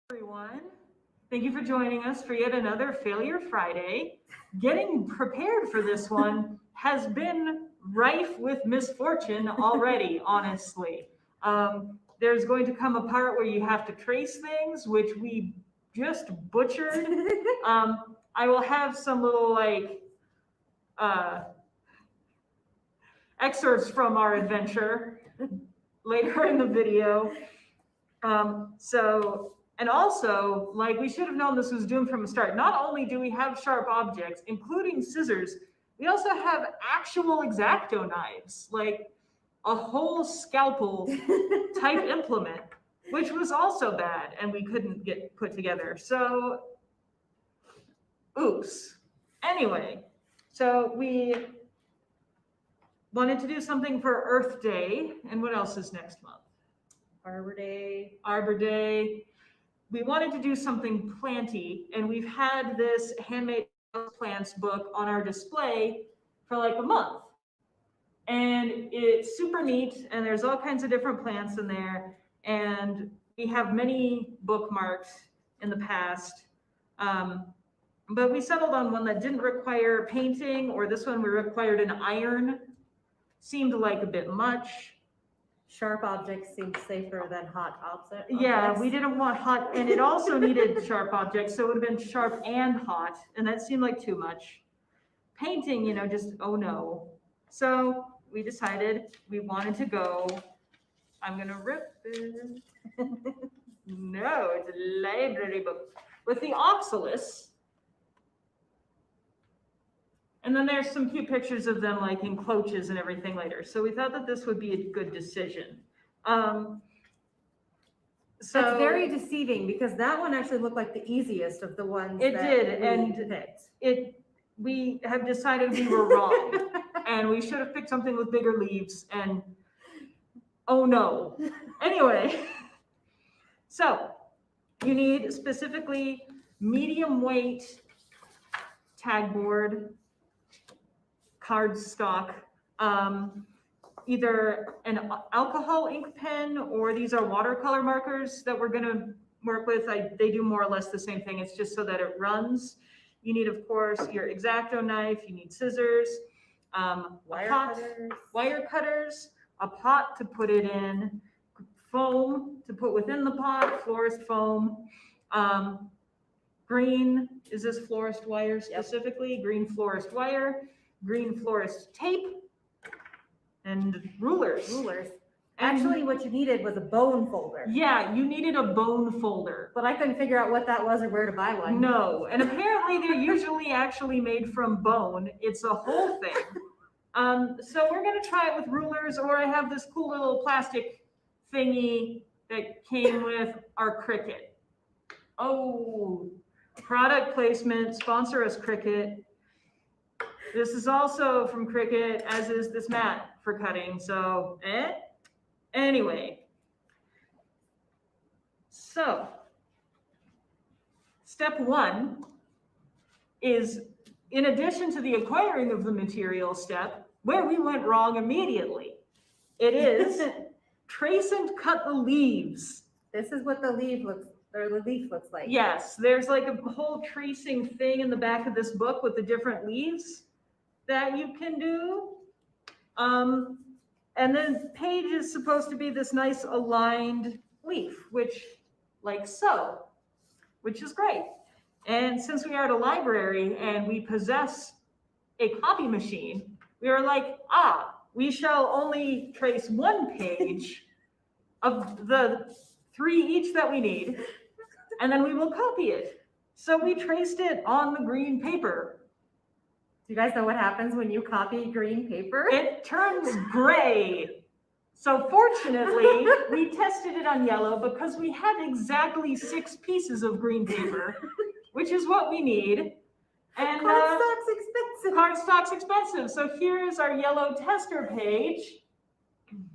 Everyone. Thank you for joining us for yet another Failure Friday. Getting prepared for this one has been rife with misfortune already, honestly. There's going to come a part where you have to trace things, which we just butchered. I will have some little uh, excerpts from our adventure later in the video. And also, like, we should have known this was doomed from the start. Not only do we have sharp objects, including scissors, we also have actual X-Acto knives, like a whole scalpel type implement, which was also bad and we couldn't get put together. So, oops. Anyway, so we wanted to do something for Earth Day. And what else is next month? Arbor Day. Arbor Day. We wanted to do something planty, and we've had this handmade plants book on our display for like a month. And it's super neat, and there's all kinds of different plants in there, and we have many bookmarks in the past. But we settled on one that didn't require painting, or this one we required an iron. Seemed like a bit much. Sharp objects seem safer than hot objects. Yeah, we didn't want hot, and it also needed sharp objects, so it would have been sharp and hot, and that seemed like too much. Painting, just, oh no. So we decided we wanted to go, I'm gonna rip it. No, it's a library book with the Oxalis. And then there's some cute pictures of them like in cloches and everything later. So we thought that this would be a good decision. So that's very deceiving because that one actually looked like the easiest of the ones. It did, and we have decided we were wrong, and we should have picked something with bigger leaves. And oh no. Anyway, so you need specifically medium weight tag board, cardstock, either an alcohol ink pen, or these are watercolor markers that we're going to work with. They do more or less the same thing. It's just so that it runs. You need, of course, your X-Acto knife. You need scissors, wire cutters, a pot to put it in, foam to put within the pot, florist foam, green, is this florist wire specifically? Yep. Green florist wire, green florist tape, and rulers. Actually, what you needed was a bone folder. Yeah, you needed a bone folder. But I couldn't figure out what that was or where to buy one. No, and apparently they're usually actually made from bone. It's a whole thing. So we're gonna try it with rulers, or I have this cool little plastic thingy that came with our Cricut. Oh, product placement, sponsor us, Cricut. This is also from Cricut, as is this mat for cutting, so, Anyway. So, step one is, in addition to the acquiring of the material step, where we went wrong immediately, it is trace and cut the leaves. This is what the leaf looks like. Yes, there's like a whole tracing thing in the back of this book with the different leaves that you can do. And then page is supposed to be this nice aligned leaf, which, like so, which is great. And since we are at a library and we possess a copy machine, we are like, we shall only trace one page of the 3 each that we need, and then we will copy it. So we traced it on the green paper. Do you guys know what happens when you copy green paper? It turns gray. So fortunately, we tested it on yellow because we had exactly 6 pieces of green paper, which is what we need. And cardstock's expensive. Cardstock's expensive. So here is our yellow tester page,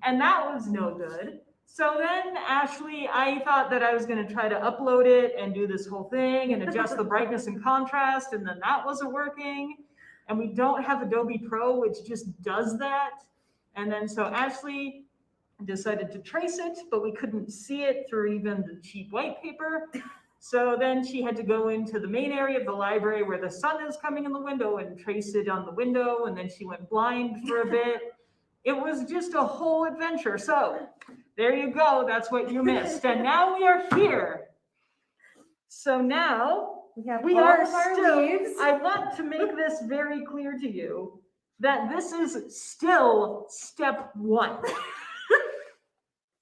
and that was no good. So then, Ashley, I thought that I was going to try to upload it and do this whole thing and adjust the brightness and contrast, and then that wasn't working. And we don't have Adobe Pro, which just does that. And then so Ashley decided to trace it, but we couldn't see it through even the cheap white paper. So then she had to go into the main area of the library where the sun is coming in the window and trace it on the window. And then she went blind for a bit. It was just a whole adventure. So there you go. That's what you missed. And now we are here. So now we all are of our still, leaves. I want to make this very clear to you that this is still step one.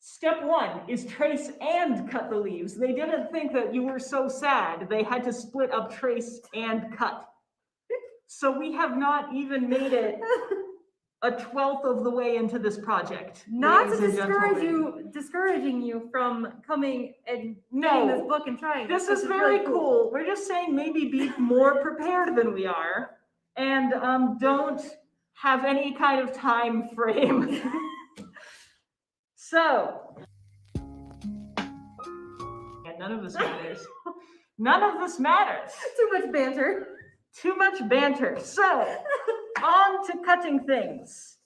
Step one is trace and cut the leaves. They didn't think that you were so sad. They had to split up trace and cut. So we have not even made it a 12th of the way into this project. Not to ladies and gentlemen. discouraging you from coming and reading No. this book and trying. This because is it's very really cool. We're just saying maybe be more prepared than we are, and don't have any kind of time frame. So, and none of this matters. None of this matters. Too much banter. Too much banter. So, on to cutting things.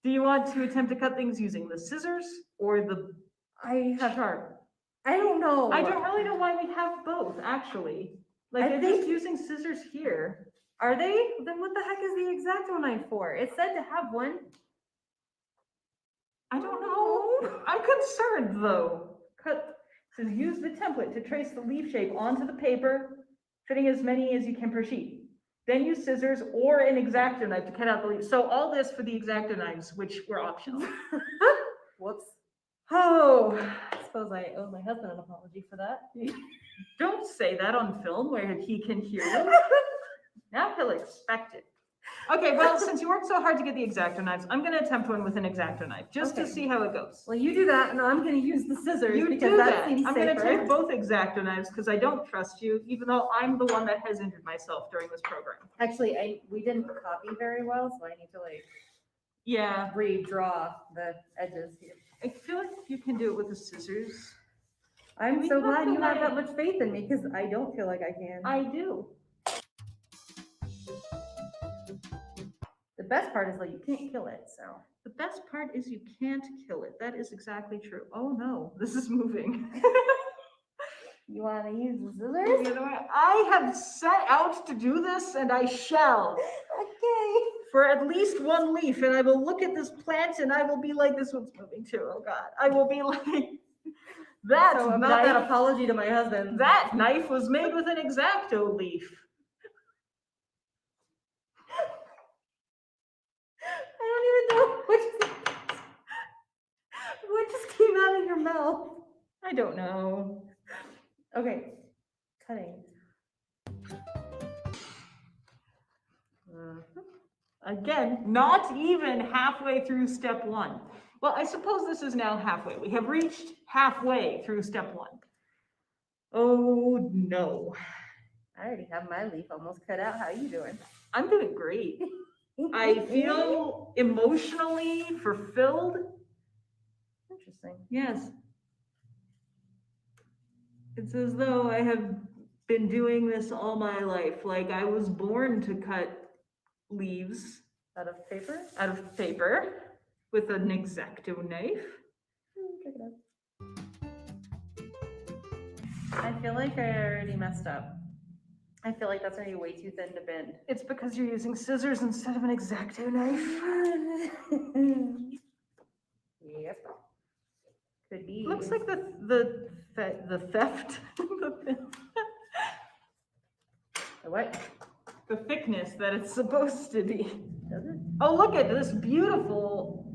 Do you want to attempt to cut things using the scissors or the I have. sharp? I don't know. I don't really know why we have both, actually. Like, I they're think- just using scissors here. Are they? Then what the heck is the X-Acto knife for? It said to have one. I don't know. I'm concerned, though. Cut. Says use the template to trace the leaf shape onto the paper, fitting as many as you can per sheet. Then use scissors or an X-Acto knife to cut out the leaves. So all this for the X-Acto knives, which were optional. Whoops. Oh, I suppose I owe my husband an apology for that. don't say that on film where he can hear you. Now he'll expect it. Okay, well, since you worked so hard to get the X-Acto knives, I'm going to attempt one with an X-Acto knife, just to Okay. see how it goes. Well, you do that, and I'm going to use the scissors You because do that that. seems I'm safer. going to take both X-Acto knives because I don't trust you, even though I'm the one that has injured myself during this program. Actually, we didn't copy very well, so I need to Yeah, redraw the edges here. I feel like you can do it with the scissors. I'm We so have glad the you have that knife. much faith in me because I don't feel like I can. I do. The best part is like you can't kill it, so. The best part is you can't kill it. That is exactly true. Oh no, this is moving. You want to use the The scissors? other way. I have set out to do this and I shall. Okay. For at least one leaf, and I will look at this plant and I will be like, this one's moving too. Oh God. I will be like, that So about that knife, apology to my husband. that knife was made with an X-Acto leaf. I don't even know what just came out of your mouth. I don't know. Okay, cutting. Again, not even halfway through step one. Well, I suppose this is now halfway. We have reached halfway through step one. Oh no, I already have my leaf almost cut out. How are you doing? I'm doing great. I feel emotionally fulfilled. interesting. Yes. It's as though I have been doing this all my life. Like I was born to cut leaves Out of paper? out of paper with an X-Acto knife. Check it out. I feel like I already messed up. I feel like that's gonna be way too thin to bend. It's because you're using scissors instead of an X-Acto knife. Yep. Could be. Looks like the theft, The what? the thickness that it's supposed to be. Does it? Oh, look at this beautiful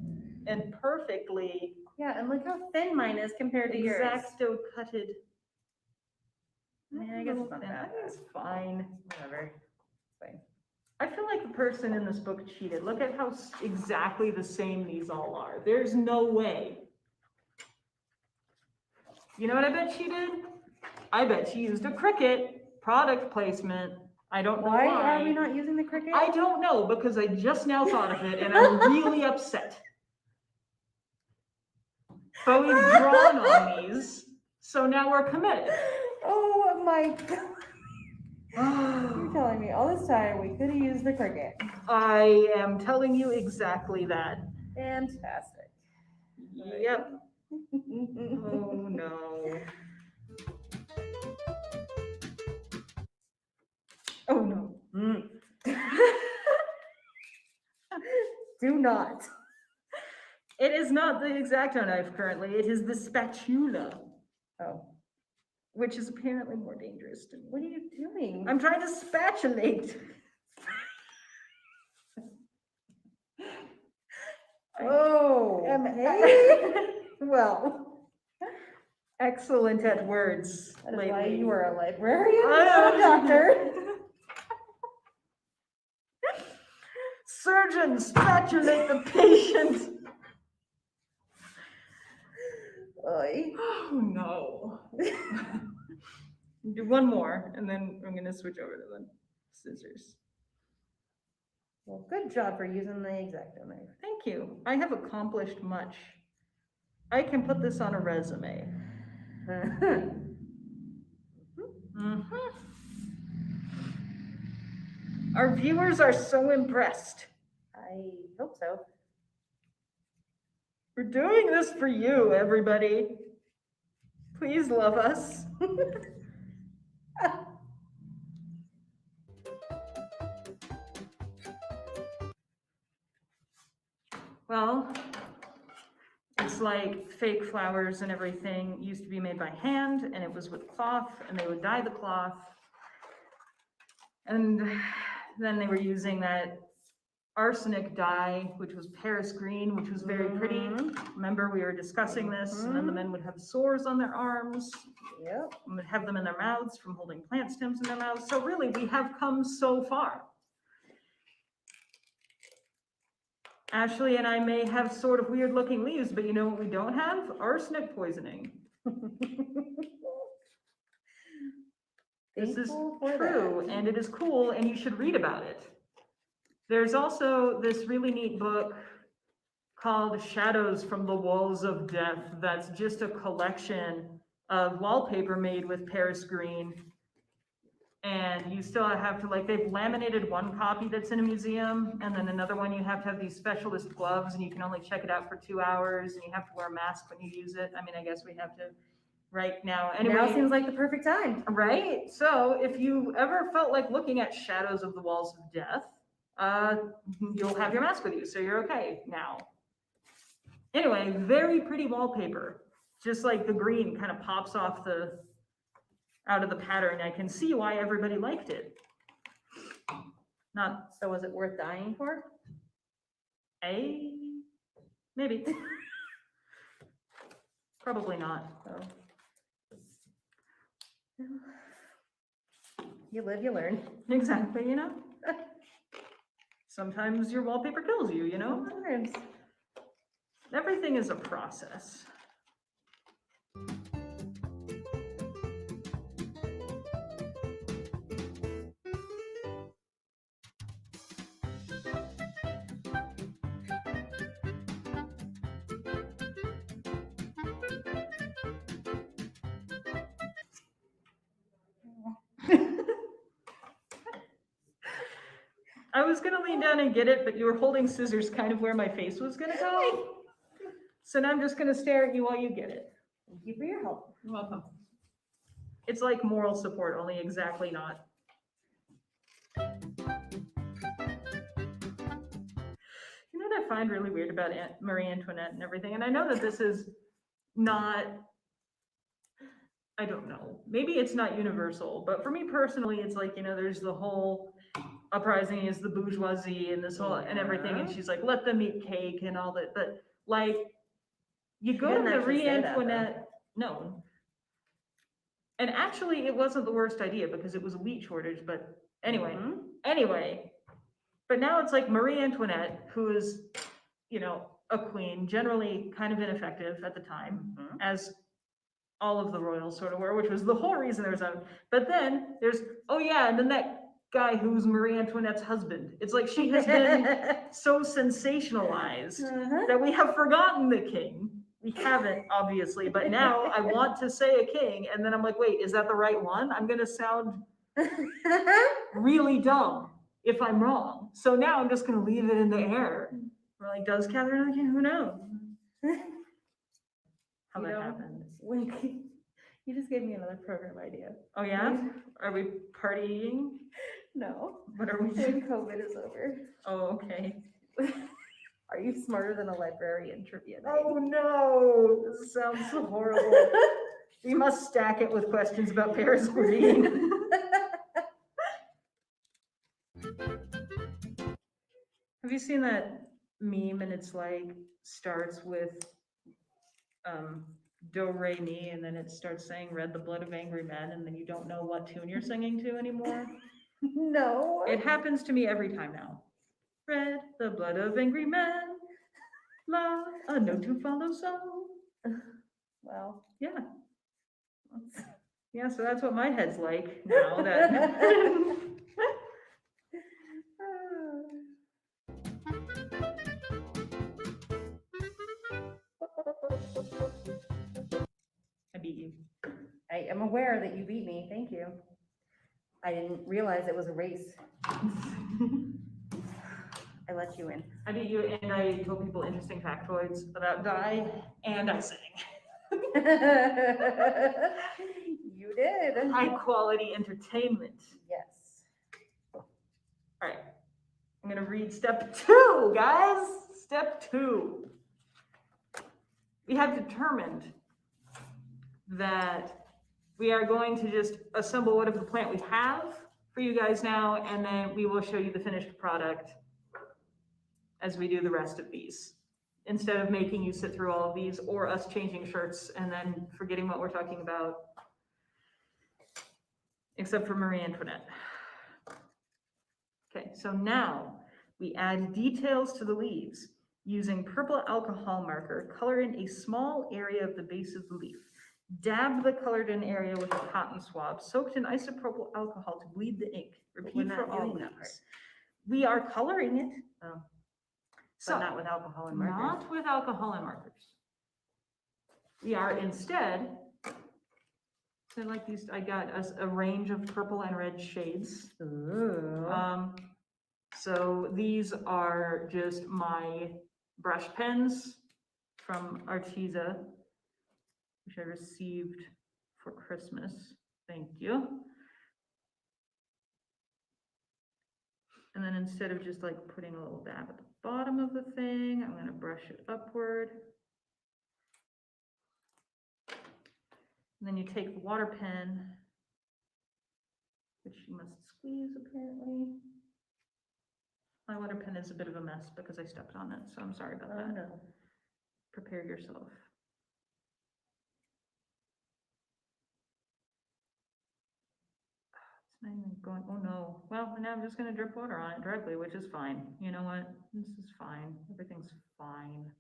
and perfectly Yeah, and look how thin mine is compared to yours. X-Acto cutted. I mean, I guess it's not that bad. It's fine. Whatever. Fine. I feel like the person in this book cheated. Look at how exactly the same these all are. There's no way. You know what I bet she did? I bet she used a Cricut product placement. I don't know Why why. are we not using the Cricut? I don't know because I just now thought of it and I'm really upset. But we've drawn on these, so now we're committed. Oh my god. You're telling me all this time we could have used the Cricut. I am telling you exactly that. Fantastic. Yep. Oh no. Mm. Do not. It is not the X-Acto knife currently, it is the spatula, Oh, which is apparently more dangerous to me. what are you doing? I'm trying to spatulate. Oh, am- okay. Well, Excellent at words that is why lately. you are a librarian, I not a know. doctor. Surgeon, spatulate the patient. Oy. Oh, no. Do one more, and then I'm gonna switch over to the scissors. Well, good job for using the X-Acto knife. Thank you. I have accomplished much. I can put this on a resume. Mhm. Our viewers are so impressed. I hope so. We're doing this for you, everybody. Please love us. Well, it's like fake flowers and everything used to be made by hand, and it was with cloth, and they would dye the cloth. And then they were using that arsenic dye, which was Paris green, which was very pretty. Mhm. Remember, we were discussing this, and then the men would have sores on their arms, Yep. and would have them in their mouths from holding plant stems in their mouths. So really, we have come so far. Ashley and I may have sort of weird looking leaves, but you know what we don't have? Arsenic poisoning. This is Thankful for true, that. and it is cool, and you should read about it. There's also this really neat book called Shadows from the Walls of Death that's just a collection of wallpaper made with Paris green. And you still have to, like, they've laminated one copy that's in a museum, and then another one you have to have these specialist gloves, and you can only check it out for 2 hours, and you have to wear a mask when you use it. I mean, I guess we have to right now. Anyway, Now seems like the perfect time. right? So if you ever felt like looking at Shadows of the Walls of Death, you'll have your mask with you, so you're okay now. Anyway, very pretty wallpaper. Just like the green kind of pops off out of the pattern. I can see why everybody liked it. Not So was it worth dying for? maybe. Probably not. So. You live, you learn. Exactly, you know? Sometimes your wallpaper kills you, you know? Sometimes. Everything is a process. I was gonna lean down and get it, but you were holding scissors kind of where my face was gonna go. So now I'm just gonna stare at you while you get it. Thank you for your help. You're welcome. It's like moral support, only exactly not. You know what I find really weird about Marie Antoinette and everything, and I know that this is not, I don't know, maybe it's not universal, but for me personally, it's like, you know, there's the whole uprising is the bourgeoisie and this whole and everything, and she's like, let them eat cake and all that, but like, you go to didn't actually Marie say that, Antoinette, no. And actually, it wasn't the worst idea because it was a wheat shortage, but anyway, anyway. But now it's like Marie Antoinette, who is, you know, a queen, generally kind of ineffective at the time, as all of the royals sort of were, which was the whole reason there was a, but then there's, oh yeah, and then that guy who's Marie Antoinette's husband. It's like she has been so sensationalized that we have forgotten the king. We haven't, obviously, but now I want to say a king, and then I'm like, wait, is that the right one? I'm gonna sound really dumb if I'm wrong. So now I'm just gonna leave it in the air. We're like, does Catherine the King? Who knows? How You that know, happened. You just gave me another program idea. Oh yeah? Are we partying? No, What are we when doing? COVID is over. Oh, okay. Are you smarter than a librarian trivia night? Oh, no, this sounds so horrible. We must stack it with questions about Paris Green. Have you seen that meme and it's like starts with do re mi and then it starts saying red the blood of angry men and then you don't know what tune you're singing to anymore? No. It happens to me every time now. Red the blood of angry men, love a note to follow so. Well. Yeah. Yeah, so that's what my head's like now that. I beat you. I am aware that you beat me. Thank you. I didn't realize it was a race. I let you in. I beat you and I told people interesting factoids about Guy and I sang. You did. High quality entertainment. Yes. All right. I'm going to read step 2, guys. Step 2. We have determined that we are going to just assemble whatever the plant we have for you guys now, and then we will show you the finished product as we do the rest of these. Instead of making you sit through all of these or us changing shirts and then forgetting what we're talking about, except for Marie Antoinette. Okay, so now we add details to the leaves. Using purple alcohol marker, color in a small area of the base of the leaf. Dab the colored in area with a cotton swab soaked in isopropyl alcohol to bleed the ink. Repeat for all leaves. We are coloring it. Oh. So, But not with alcohol and markers. not with alcohol and markers. We are instead, so like these, I got a range of purple and red shades. Ooh. So these are just my brush pens from Arteza, which I received for Christmas. Thank you. And then instead of just like putting a little dab at the bottom of the thing, I'm going to brush it upward. And then you take the water pen, which you must squeeze apparently. My water pen is a bit of a mess because I stepped on it, so I'm sorry about that. No. Prepare yourself. It's not even going, oh no. Well, now I'm just gonna drip water on it directly, which is fine. You know what? This is fine. Everything's fine.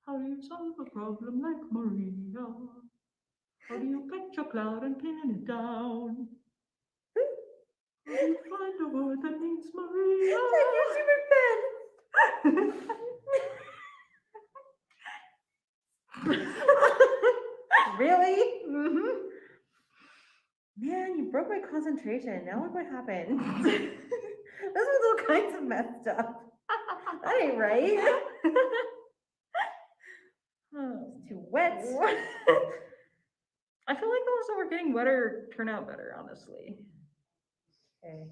How do you solve a problem like Maria? How do you catch a cloud and pin it down? How do you find a word that means Maria? Take your stupid pen. Really? Mm-hmm. Man, you broke my concentration. Now look what happened. This was all kinds of messed up. That ain't right. It's too wet. I feel like the ones that were getting wetter turn out better, honestly. Okay.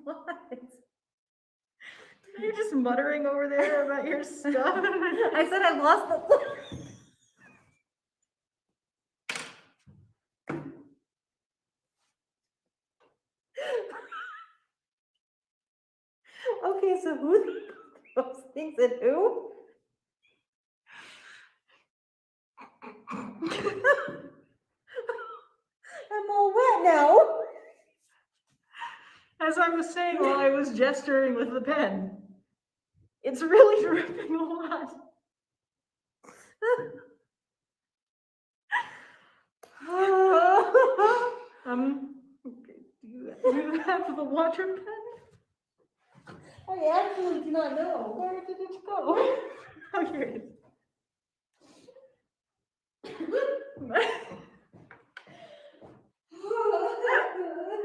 What? You're just muttering over there about your stuff. I said I lost the. Okay, so who those things and who? I'm all wet now. As I'm was saying while I was gesturing with the pen. It's really dripping a lot. Okay, do you have the water pen? I actually do not know. Where did it go? Oh, here it is.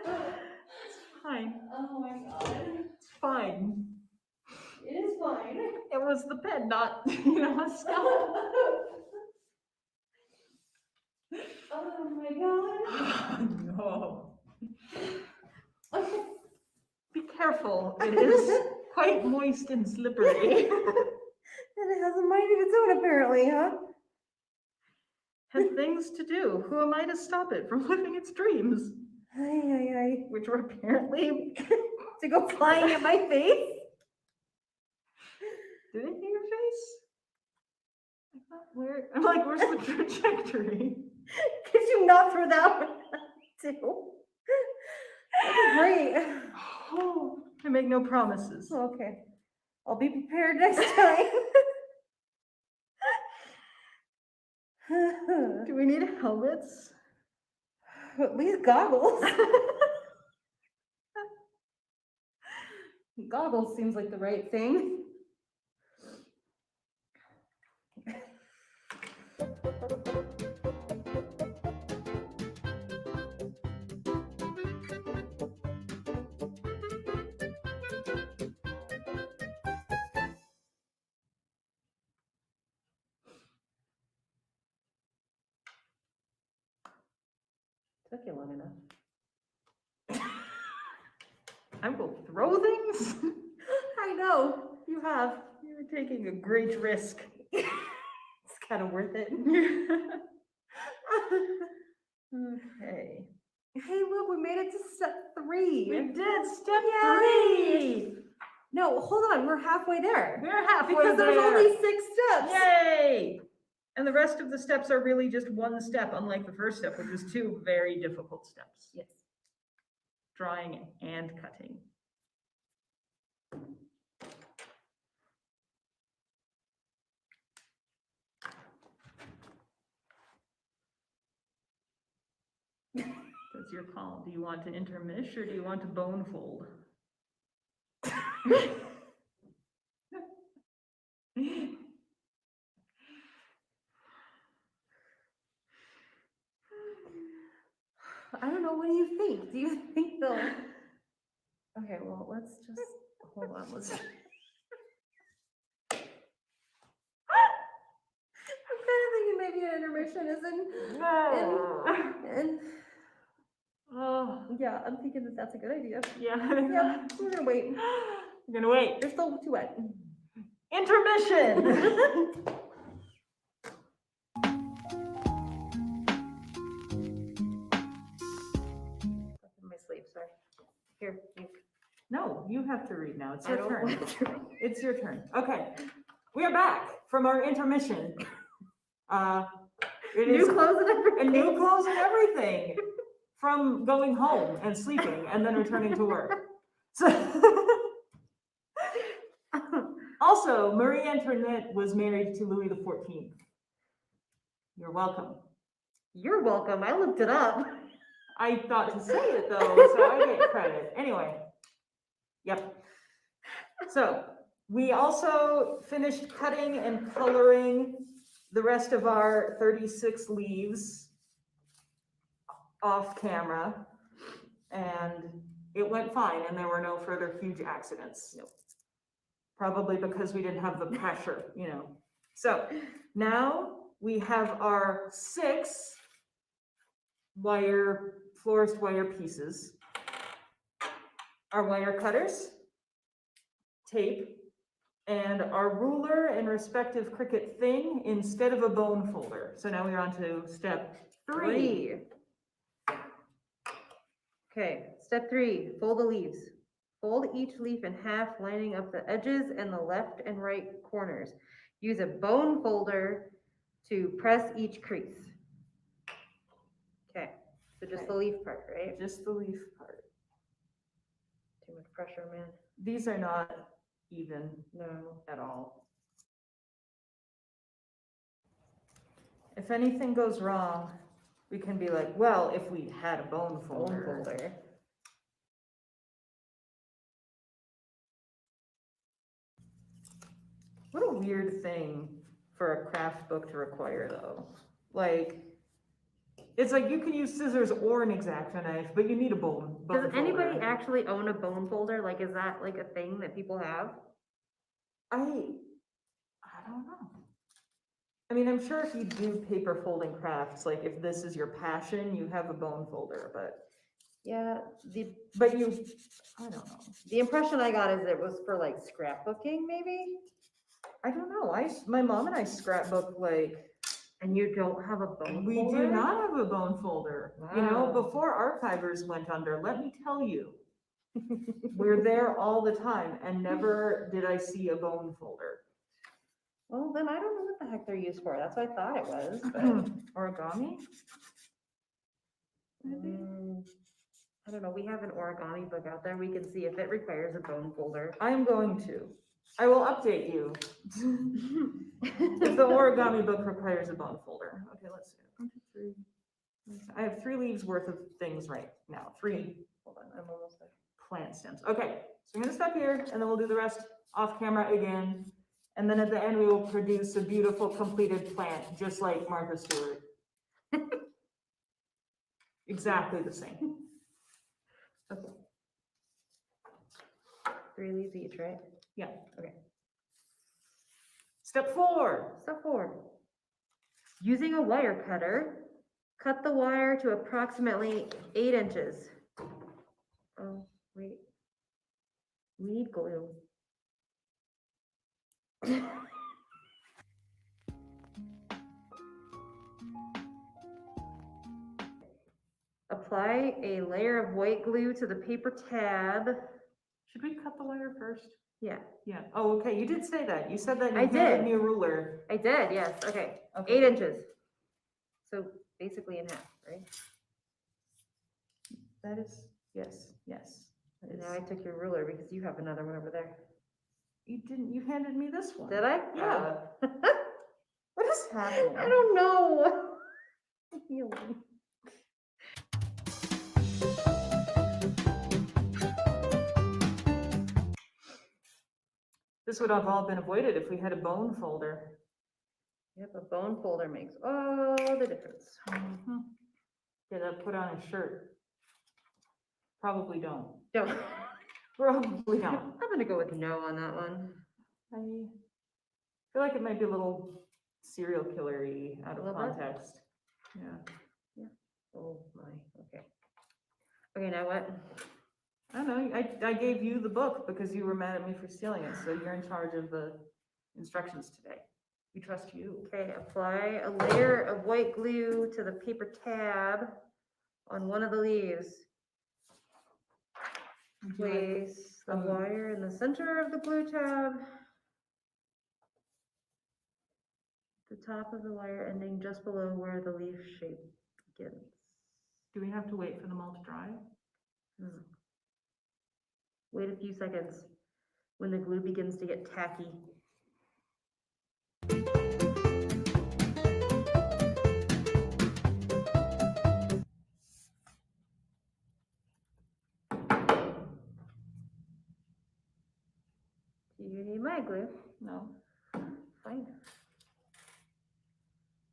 It's fine. Oh my god. It's fine. It is fine. It was the pen, not, a scalp. Oh my god. No. Be careful. It is quite moist and slippery. And it has a mind of its own, apparently, huh? Has things to do. Who am I to stop it from living its dreams? Ay, ay, ay. Which were apparently. To go flying at my face? Did it hit your face? I thought, I'm like, where's the trajectory? Could you not throw that one too? That'd be great. Oh, I make no promises. Okay. I'll be prepared next time. Do we need helmets? At least goggles. Goggles seems like the right thing. Took you long enough. I will throw things? I know, you have. You're taking a great risk. It's kind of worth it. Okay. Hey, look, we made it to step 3. We did step Yay! 3. No, hold on, we're halfway there. We're halfway Because there's there. only 6 steps. Yay! And the rest of the steps are really just one step, unlike the first step, which was 2 very difficult steps. Yes. Drawing and cutting. That's your call. Do you want to intermish or do you want to bone fold? I don't know, what do you think? Do you think they'll... Okay, well, let's just, hold on, let's... I'm kind of thinking maybe an intermission is in, Oh, yeah, I'm thinking that that's a good idea. yeah. Yeah, we're gonna wait. We're gonna wait. They're still too wet. Intermission! My sleeve, sorry. Here, you. No, you have to read now. It's I your don't turn. want to read. It's your turn. Okay. We are back from our intermission. It is New clothes and everything. and new clothes and everything from going home and sleeping and then returning to work. So also, Marie Antoinette was married to Louis XIV. You're welcome. You're welcome. I looked it up. I thought to say it though, so I get credit. Anyway, yep. So we also finished cutting and coloring the rest of our 36 leaves off camera, and it went fine, and there were no further huge accidents. Nope. Probably because we didn't have the pressure, So now we have our 6 florist wire pieces, our wire cutters, tape, and our ruler and respective Cricut thing instead of a bone folder. So now we're on to step 3. Okay, step 3, fold the leaves. Fold each leaf in half, lining up the edges and the left and right corners. Use a bone folder to press each crease. Okay, so just the leaf part, right? Just the leaf part. too much pressure, man. These are not even No. at all. If anything goes wrong, we can be like, well, if we had a bone Bone folder. folder. What a weird thing for a craft book to require, though. Like, it's like you can use scissors or an X-Acto knife, but you need a bone Does anybody folder. actually own a bone folder? Like, is that like a thing that people have? I don't know. I mean, I'm sure if you do paper folding crafts, like if this is your passion, you have a bone folder, Yeah, but you, I don't know. the impression I got is it was for like scrapbooking, maybe? I don't know. My mom and I scrapbook like, And you don't have a bone we folder? do not have a bone folder. You know, Wow. before archivers went under, let me tell you, we're there all the time and never did I see a bone folder. Well, then I don't know what the heck they're used for. That's what I thought it was, but. Origami? Maybe? I don't know. We have an origami book out there. We can see if it requires a bone folder. I'm going to. I will update you. If the origami book requires a bone folder. Okay, let's see. 1, 2, 3. I have 3 leaves worth of things right now. 3 Hold on, I'm almost there. plant stems. Okay, so I'm gonna stop here and then we'll do the rest off camera again. And then at the end, we will produce a beautiful completed plant, just like Martha Stewart. Exactly the same. Okay. 3 leaves each, right? Yeah. Okay. Step 4. Step 4. Using a wire cutter, cut the wire to approximately 8 inches. Oh, wait. We need glue. Apply a layer of white glue to the paper tab. Should we cut the wire first? Yeah, Yeah. Oh, okay. You did say that. You said that you I handed did. me a ruler. I did, yes, okay. Okay. 8 inches. So basically in half, right? That is, yes, yes. that And is- now I took your ruler because you have another one over there. You didn't, you handed me this one. Did I? Yeah. What is happening? I don't know. This would have all been avoided if we had a bone folder. Yep, a bone folder makes all the difference. Get that put on a shirt. Probably don't. Don't. Probably don't. I'm gonna go with no on that one. I feel like it might be a little serial killer-y out A of little bit? context. Yeah. Oh my, okay. Okay, now what? I don't know. I gave you the book because you were mad at me for stealing it, so you're in charge of the instructions today. We trust you. Okay, apply a layer of white glue to the paper tab on one of the leaves. Would you like- Place the wire in the center of the glue tab. The top of the wire ending just below where the leaf shape begins. Do we have to wait for them all to dry? Wait a few seconds when the glue begins to get tacky. Do you need my glue? No. Fine.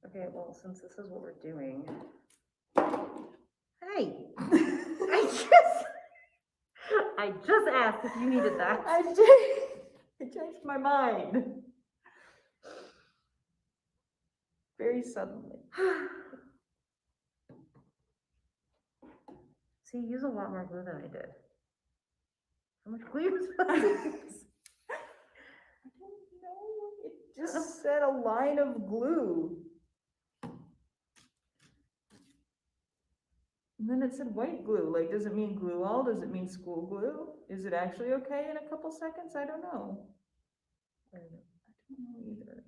Okay, well, since this is what we're doing. Hey, I just asked if you needed that. I changed my mind. Very suddenly. See, you use a lot more glue than I did. How much glue you supposed to use? I don't know. It just said a line of glue. And then it said white glue. Like, does it mean glue all? Does it mean school glue? Is it actually okay in a couple seconds? I don't know. I don't know either.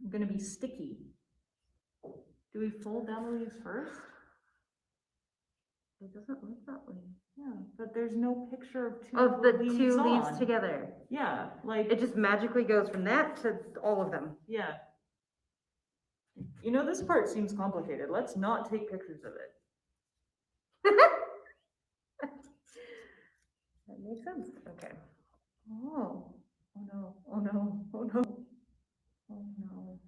I'm gonna be sticky. Do we fold down the leaves first? It doesn't look that way. Yeah, but there's no picture of two Of the leaves two leaves on. together. Yeah, like, It just magically goes from that to all of them. yeah. You know, this part seems complicated. Let's not take pictures of it. That makes sense. Okay. Oh, oh no, oh no, oh no, oh no.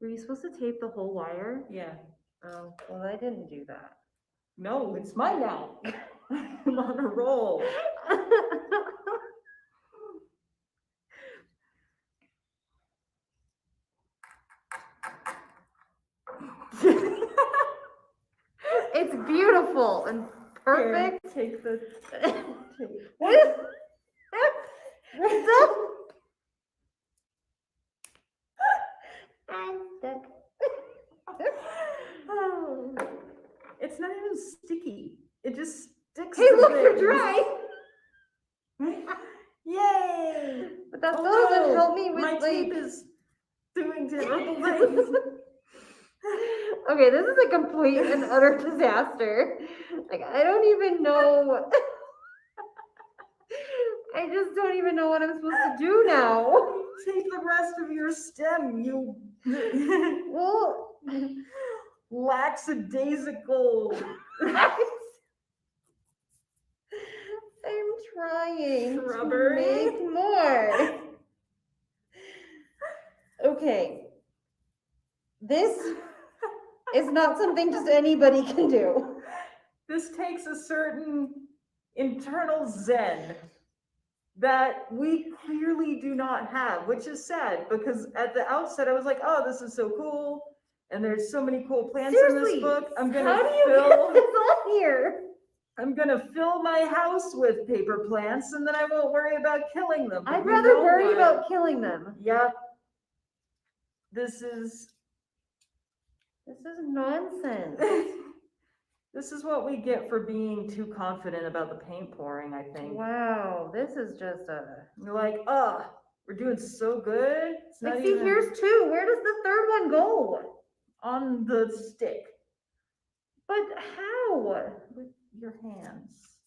Were you supposed to tape the whole wire? Yeah. Oh, well, I didn't do that. No, it's mine now. I'm on a roll. It's beautiful and perfect. Here, take the tape. What is that? I'm stuck. Oh, it's not even sticky. It just sticks. Hey, to look, you're things. dry. Yay! But that Oh, still doesn't no, help me with my like. tape is doing terrible things. Okay, this is a complete and utter disaster. Like, I don't even know. I just don't even know what I'm supposed to do now. Take the rest of your stem, you Well, lackadaisical. I'm trying Shrubbery. to make more. Okay. This is not something just anybody can do. This takes a certain internal zen that we clearly do not have, which is sad because at the outset I was like, oh, this is so cool. And there's so many cool plants in Seriously, this book. I'm how gonna do you fill get this on here? I'm gonna fill my house with paper plants and then I won't worry about killing them. But I'd you rather know worry what? about killing them. Yep. This is nonsense. this is what we get for being too confident about the paint pouring, I think. Wow, this is just a. You're like, oh, we're doing so good. It's Like, not see, even here's two. Where does the third one go? on the stick But how? with your hands.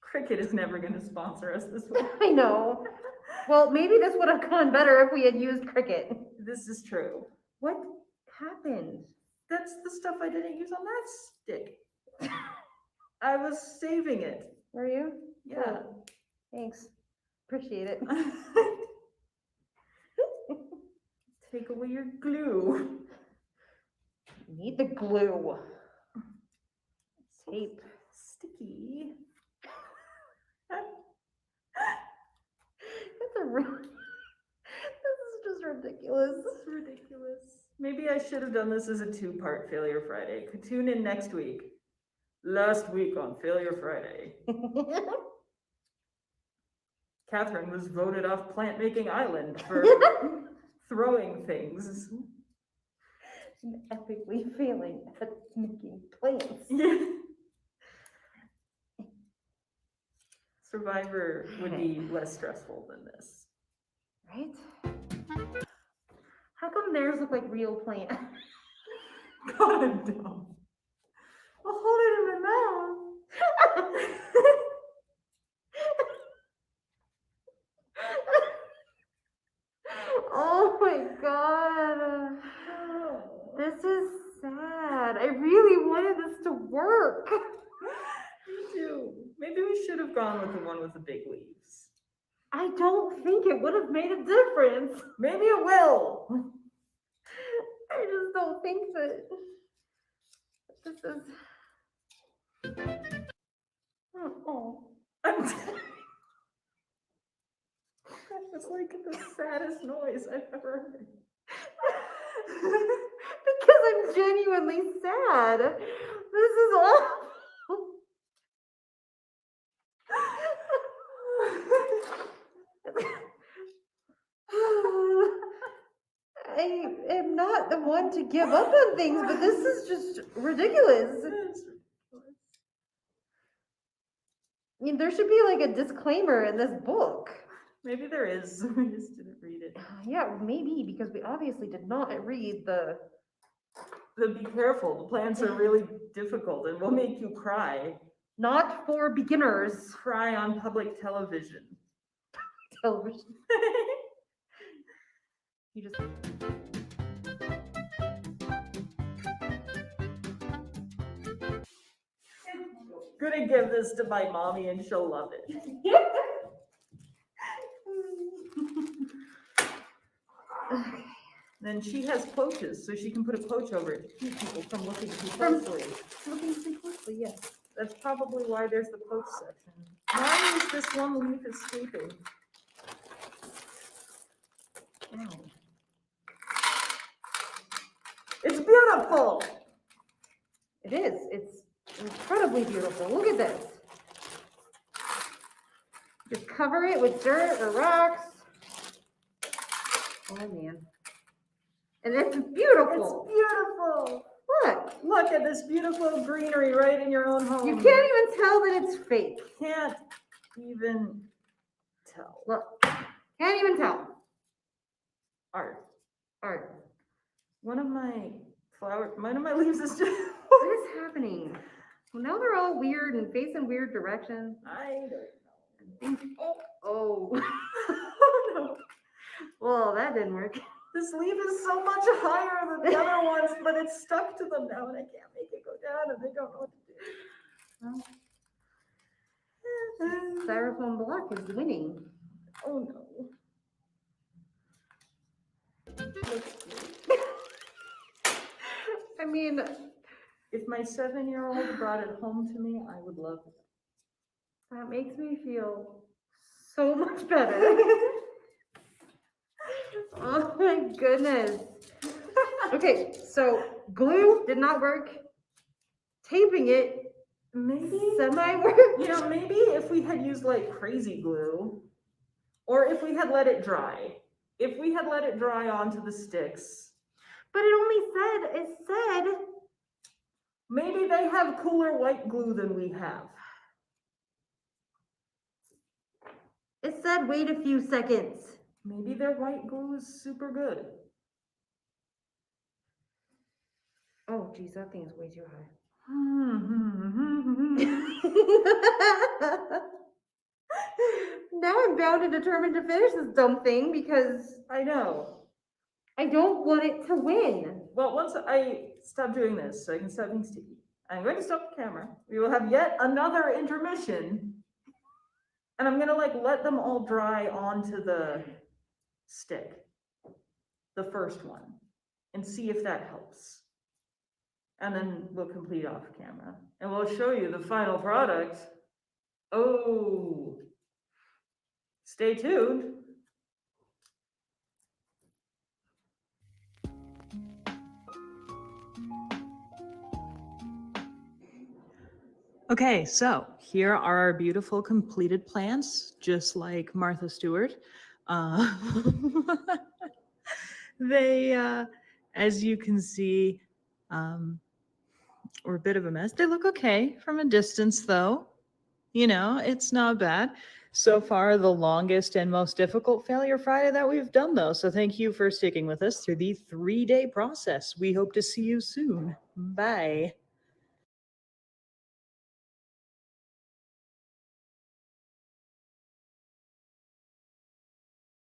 Cricut is never going to sponsor us this way. I know. Well, maybe this would have gone better if we had used Cricut. This is true. What happened? That's the stuff I didn't use on that stick. I was saving it. Were you? Yeah. Cool. Thanks. Appreciate it. Take away your glue. Need the glue. Tape. Sticky. That's a real. This is just ridiculous. This is ridiculous. Maybe I should have done this as a two-part Failure Friday. Tune in next week. Last week on Failure Friday, Catherine was voted off Plant Making Island for throwing things. Epically failing at making plants. Survivor would be less stressful than this. Right? How come theirs look like real plant? God, I'm dumb. I'll hold it in my mouth. Oh my god. This is sad. I really wanted this to work. Me too. Maybe we should have gone with the one with the big leaves. I don't think it would have made a difference. Maybe it will. I just don't think that this is. Oh. It's like the saddest noise I've ever heard. Because I'm genuinely sad. This is awful. I I am not the one to give up on things, but this is just ridiculous. I mean, there should be like a disclaimer in this book. Maybe there is. We just didn't read it. Yeah, maybe, because we obviously did not read the Be careful. The plants are really difficult and will make you cry. not for beginners Cry on public television. television. You just Gonna give this to my mommy and she'll love it. Then she has poaches, so she can put a poach over it to keep people from looking too closely. looking too closely, yes. That's probably why there's the poach section. Why is this one leaf escaping? Ow. It's beautiful. It is. It's incredibly beautiful. Look at this. Just cover it with dirt or rocks. Oh man. And it's beautiful. It's beautiful. Look. Look at this beautiful greenery right in your own home. You can't even tell that it's fake. Can't even tell. Look. Can't even tell. Art. Art. One of my leaves is just. What is happening? Well, now they're all weird and facing weird directions. I don't know. Oh. Oh no. Well, that didn't work. This leaf is so much higher than the other ones, but it's stuck to them now and I can't make it go down and they don't know what to do. Styrofoam block is winning. Oh no. I mean, If my 7-year-old brought it home to me, I would love it. that makes me feel so much better. Oh my goodness. Okay, so glue did not work. Taping it Maybe, semi worked. you know, maybe if we had used like crazy glue, or if we had let it dry. If we had let it dry onto the sticks, But it said, maybe they have cooler white glue than we have. it said wait a few seconds. Maybe their white glue is super good. Oh geez, that thing is way too high. Now I'm bound and determined to finish this dumb thing because I know. I don't want it to win. Well, once I stop doing this, so I can stop being sticky, I'm going to stop the camera. We will have yet another intermission. And I'm gonna like let them all dry onto the stick, the first one, and see if that helps. And then we'll complete off camera and we'll show you the final product. Oh, stay tuned. Okay, so here are our beautiful completed plants, just like Martha Stewart. They, as you can see, were a bit of a mess. They look okay from a distance, though. You know, it's not bad. So far, the longest and most difficult Failure Friday that we've done, though. So thank you for sticking with us through the 3-day process. We hope to see you soon. Bye.